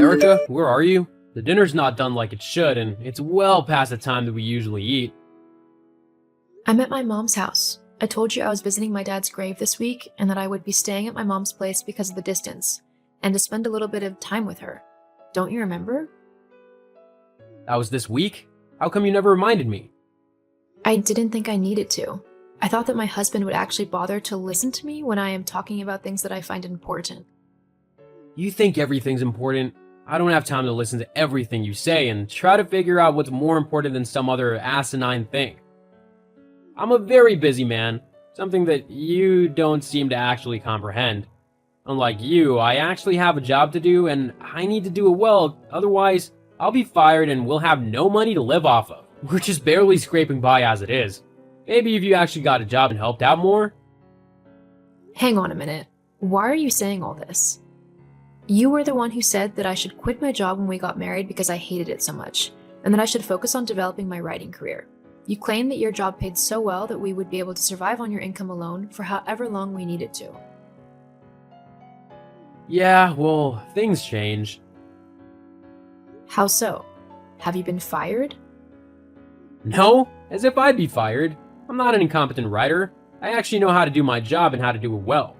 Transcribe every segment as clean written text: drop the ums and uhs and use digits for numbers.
Erica, where are you? The dinner's not done like it should, and it's well past the time that we usually eat. I'm at my mom's house. I told you I was visiting my dad's grave this week and that I would be staying at my mom's place because of the distance, and to spend a little bit of time with her. Don't you remember? That was this week? How come you never reminded me? I didn't think I needed to. I thought that my husband would actually bother to listen to me when I am talking about things that I find important. You think everything's important? I don't have time to listen to everything you say and try to figure out what's more important than some other asinine thing. I'm a very busy man, something that you don't seem to actually comprehend. Unlike you, I actually have a job to do and I need to do it well, otherwise I'll be fired and we'll have no money to live off of. We're just barely scraping by as it is. Maybe if you actually got a job and helped out more? Hang on a minute. Why are you saying all this? You were the one who said that I should quit my job when we got married because I hated it so much, and that I should focus on developing my writing career. You claimed that your job paid so well that we would be able to survive on your income alone for however long we needed to. Yeah, well, things change. How so? Have you been fired? No, as if I'd be fired. I'm not an incompetent writer. I actually know how to do my job and how to do it well.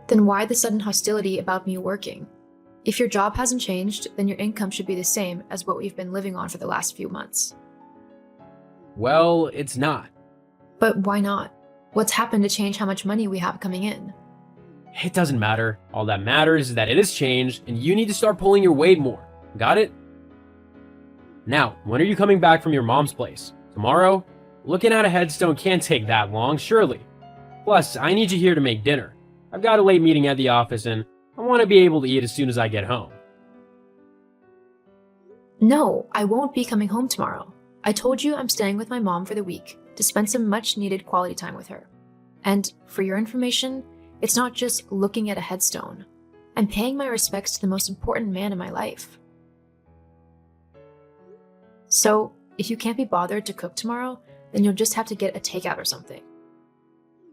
Then why the sudden hostility about me working? If your job hasn't changed, then your income should be the same as what we've been living on for the last few months. Well, it's not. But why not? What's happened to change how much money we have coming in? It doesn't matter. All that matters is that it has changed and you need to start pulling your weight more. Got it? Now, when are you coming back from your mom's place? Tomorrow? Looking at a headstone can't take that long, surely. Plus, I need you here to make dinner. I've got a late meeting at the office and I want to be able to eat as soon as I get home. No, I won't be coming home tomorrow. I told you I'm staying with my mom for the week to spend some much needed quality time with her. And for your information, it's not just looking at a headstone. I'm paying my respects to the most important man in my life. So, if you can't be bothered to cook tomorrow, then you'll just have to get a takeout or something.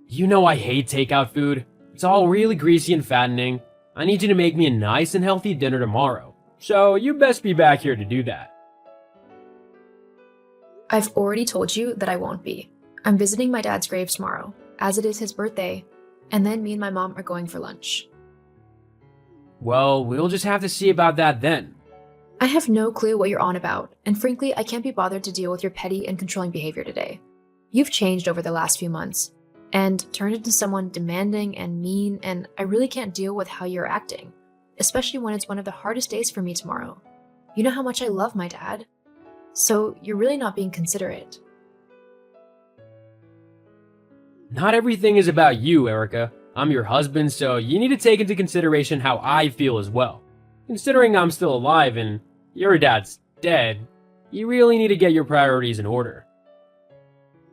You know I hate takeout food. It's all really greasy and fattening. I need you to make me a nice and healthy dinner tomorrow. So you best be back here to do that. I've already told you that I won't be. I'm visiting my dad's grave tomorrow, as it is his birthday, and then me and my mom are going for lunch. Well, we'll just have to see about that then. I have no clue what you're on about, and frankly, I can't be bothered to deal with your petty and controlling behavior today. You've changed over the last few months, and turned into someone demanding and mean, and I really can't deal with how you're acting, especially when it's one of the hardest days for me tomorrow. You know how much I love my dad. So you're really not being considerate. Not everything is about you, Erica. I'm your husband, so you need to take into consideration how I feel as well. Considering I'm still alive and your dad's dead, you really need to get your priorities in order.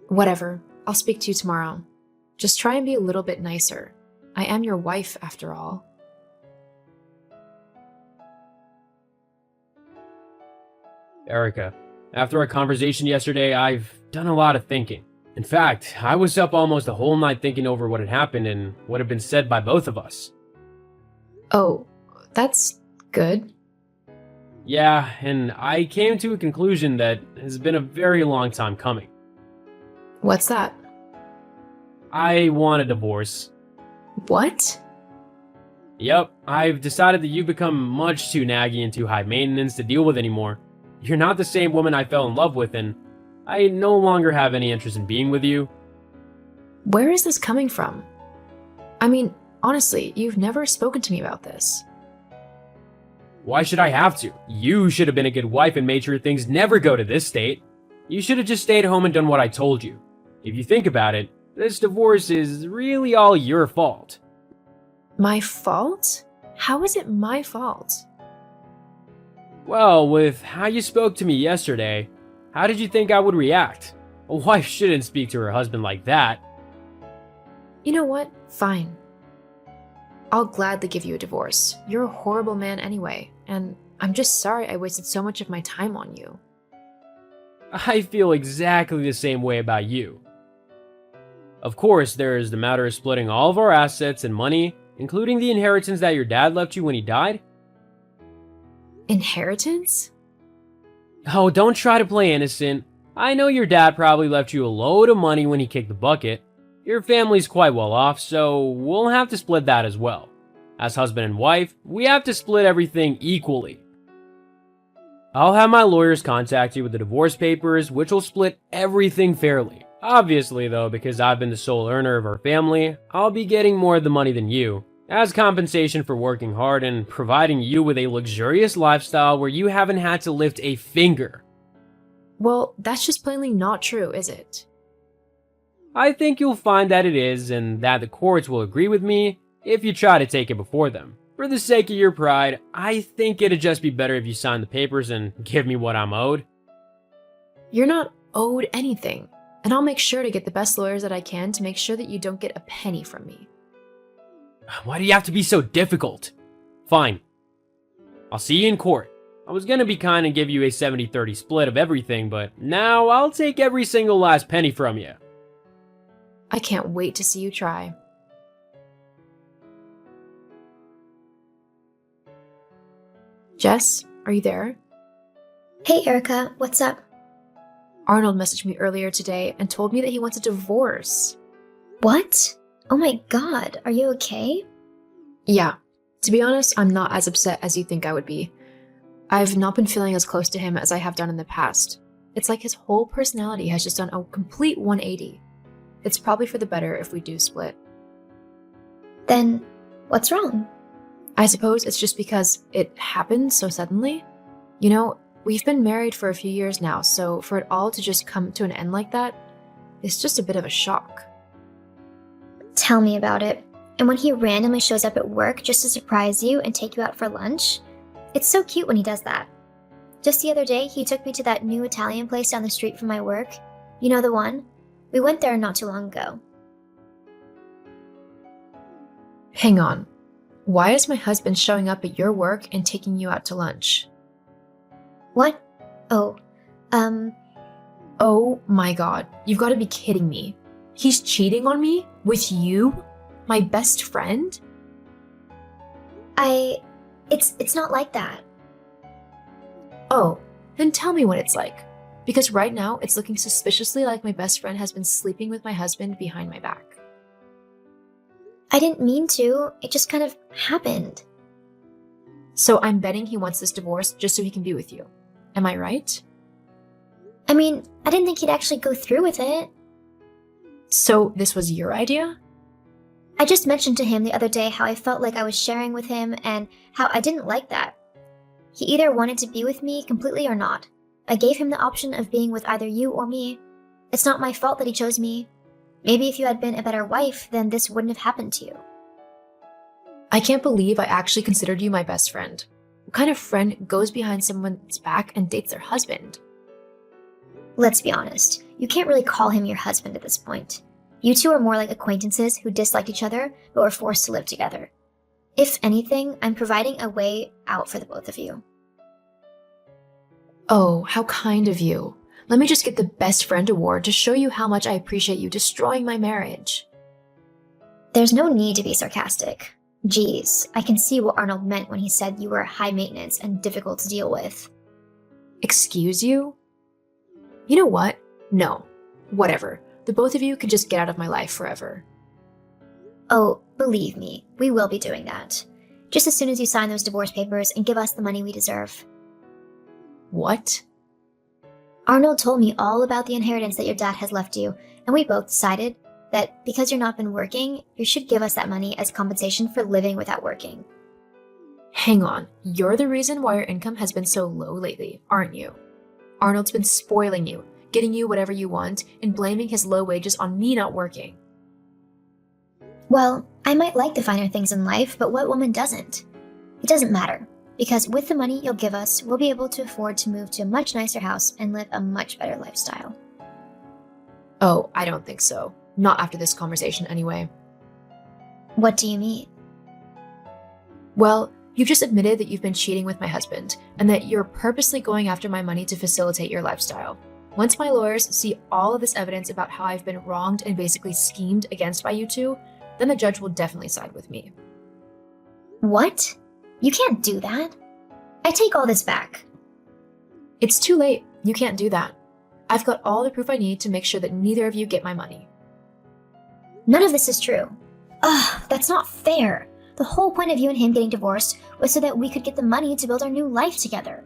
Whatever. I'll speak to you tomorrow. Just try and be a little bit nicer. I am your wife, after all. Erica, after our conversation yesterday, I've done a lot of thinking. In fact, I was up almost the whole night thinking over what had happened and what had been said by both of us. Oh, that's good. Yeah, and I came to a conclusion that has been a very long time coming. What's that? I want a divorce. What? Yep, I've decided that you've become much too naggy and too high maintenance to deal with anymore. You're not the same woman I fell in love with, and I no longer have any interest in being with you. Where is this coming from? I mean, honestly, you've never spoken to me about this. Why should I have to? You should have been a good wife and made sure things never go to this state. You should have just stayed home and done what I told you. If you think about it, this divorce is really all your fault. My fault? How is it my fault? Well, with how you spoke to me yesterday, how did you think I would react? A wife shouldn't speak to her husband like that. You know what? Fine. I'll gladly give you a divorce. You're a horrible man anyway, and I'm just sorry I wasted so much of my time on you. I feel exactly the same way about you. Of course, there is the matter of splitting all of our assets and money, including the inheritance that your dad left you when he died. Inheritance? Oh, don't try to play innocent. I know your dad probably left you a load of money when he kicked the bucket. Your family's quite well off, so we'll have to split that as well. As husband and wife, we have to split everything equally. I'll have my lawyers contact you with the divorce papers, which will split everything fairly. Obviously, though, because I've been the sole earner of our family, I'll be getting more of the money than you, as compensation for working hard and providing you with a luxurious lifestyle where you haven't had to lift a finger. Well, that's just plainly not true, is it? I think you'll find that it is, and that the courts will agree with me if you try to take it before them. For the sake of your pride, I think it'd just be better if you sign the papers and give me what I'm owed. You're not owed anything, and I'll make sure to get the best lawyers that I can to make sure that you don't get a penny from me. Why do you have to be so difficult? Fine. I'll see you in court. I was gonna be kind and give you a 70-30 split of everything, but now I'll take every single last penny from you. I can't wait to see you try. Jess, are you there? Hey Erica, what's up? Arnold messaged me earlier today and told me that he wants a divorce. What? Oh my god, are you okay? Yeah, to be honest, I'm not as upset as you think I would be. I've not been feeling as close to him as I have done in the past. It's like his whole personality has just done a complete 180. It's probably for the better if we do split. Then, what's wrong? I suppose it's just because it happened so suddenly. You know, we've been married for a few years now, so for it all to just come to an end like that, it's just a bit of a shock. Tell me about it. And when he randomly shows up at work just to surprise you and take you out for lunch, it's so cute when he does that. Just the other day, he took me to that new Italian place down the street from my work. You know the one? We went there not too long ago. Hang on. Why is my husband showing up at your work and taking you out to lunch? What? Oh my god, you've got to be kidding me. He's cheating on me? With you? My best friend? It's not like that. Oh, then tell me what it's like. Because right now, it's looking suspiciously like my best friend has been sleeping with my husband behind my back. I didn't mean to, it just kind of happened. So I'm betting he wants this divorce just so he can be with you. Am I right? I mean, I didn't think he'd actually go through with it. So this was your idea? I just mentioned to him the other day how I felt like I was sharing with him and how I didn't like that. He either wanted to be with me completely or not. I gave him the option of being with either you or me. It's not my fault that he chose me. Maybe if you had been a better wife, then this wouldn't have happened to you. I can't believe I actually considered you my best friend. What kind of friend goes behind someone's back and dates their husband? Let's be honest, you can't really call him your husband at this point. You two are more like acquaintances who disliked each other but were forced to live together. If anything, I'm providing a way out for the both of you. Oh, how kind of you. Let me just get the best friend award to show you how much I appreciate you destroying my marriage. There's no need to be sarcastic. Geez, I can see what Arnold meant when he said you were high maintenance and difficult to deal with. Excuse you? You know what? No. Whatever. The both of you can just get out of my life forever. Oh, believe me, we will be doing that. Just as soon as you sign those divorce papers and give us the money we deserve. What? Arnold told me all about the inheritance that your dad has left you, and we both decided that because you're not been working, you should give us that money as compensation for living without working. Hang on, you're the reason why your income has been so low lately, aren't you? Arnold's been spoiling you, getting you whatever you want, and blaming his low wages on me not working. Well, I might like the finer things in life, but what woman doesn't? It doesn't matter, because with the money you'll give us, we'll be able to afford to move to a much nicer house and live a much better lifestyle. Oh, I don't think so. Not after this conversation anyway. What do you mean? Well, you've just admitted that you've been cheating with my husband, and that you're purposely going after my money to facilitate your lifestyle. Once my lawyers see all of this evidence about how I've been wronged and basically schemed against by you two, then the judge will definitely side with me. What? You can't do that. I take all this back. It's too late. You can't do that. I've got all the proof I need to make sure that neither of you get my money. None of this is true. Ugh, that's not fair. The whole point of you and him getting divorced was so that we could get the money to build our new life together.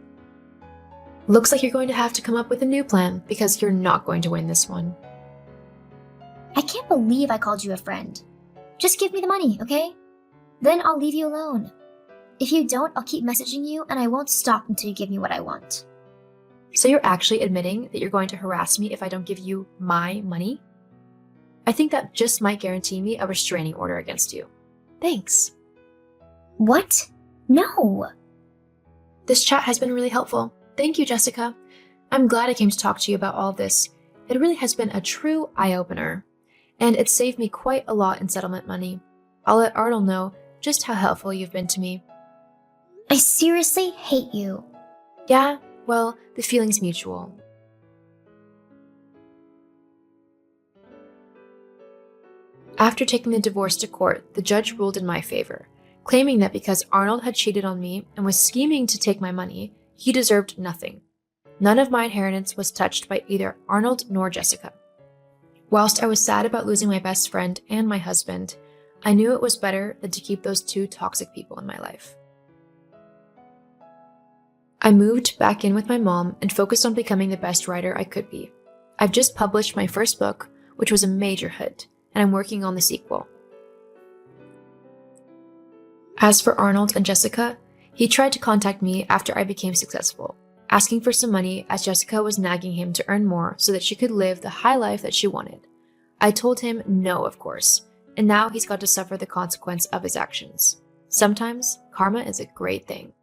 Looks like you're going to have to come up with a new plan because you're not going to win this one. I can't believe I called you a friend. Just give me the money, okay? Then I'll leave you alone. If you don't, I'll keep messaging you and I won't stop until you give me what I want. So you're actually admitting that you're going to harass me if I don't give you my money? I think that just might guarantee me a restraining order against you. Thanks. What? No. This chat has been really helpful. Thank you, Jessica. I'm glad I came to talk to you about all of this. It really has been a true eye-opener. And it saved me quite a lot in settlement money. I'll let Arnold know just how helpful you've been to me. I seriously hate you. Yeah, well, the feeling's mutual. After taking the divorce to court, the judge ruled in my favor, claiming that because Arnold had cheated on me and was scheming to take my money, he deserved nothing. None of my inheritance was touched by either Arnold nor Jessica. Whilst I was sad about losing my best friend and my husband, I knew it was better than to keep those two toxic people in my life. I moved back in with my mom and focused on becoming the best writer I could be. I've just published my first book, which was a major hit, and I'm working on the sequel. As for Arnold and Jessica, he tried to contact me after I became successful, asking for some money as Jessica was nagging him to earn more so that she could live the high life that she wanted. I told him no, of course, and now he's got to suffer the consequence of his actions. Sometimes karma is a great thing.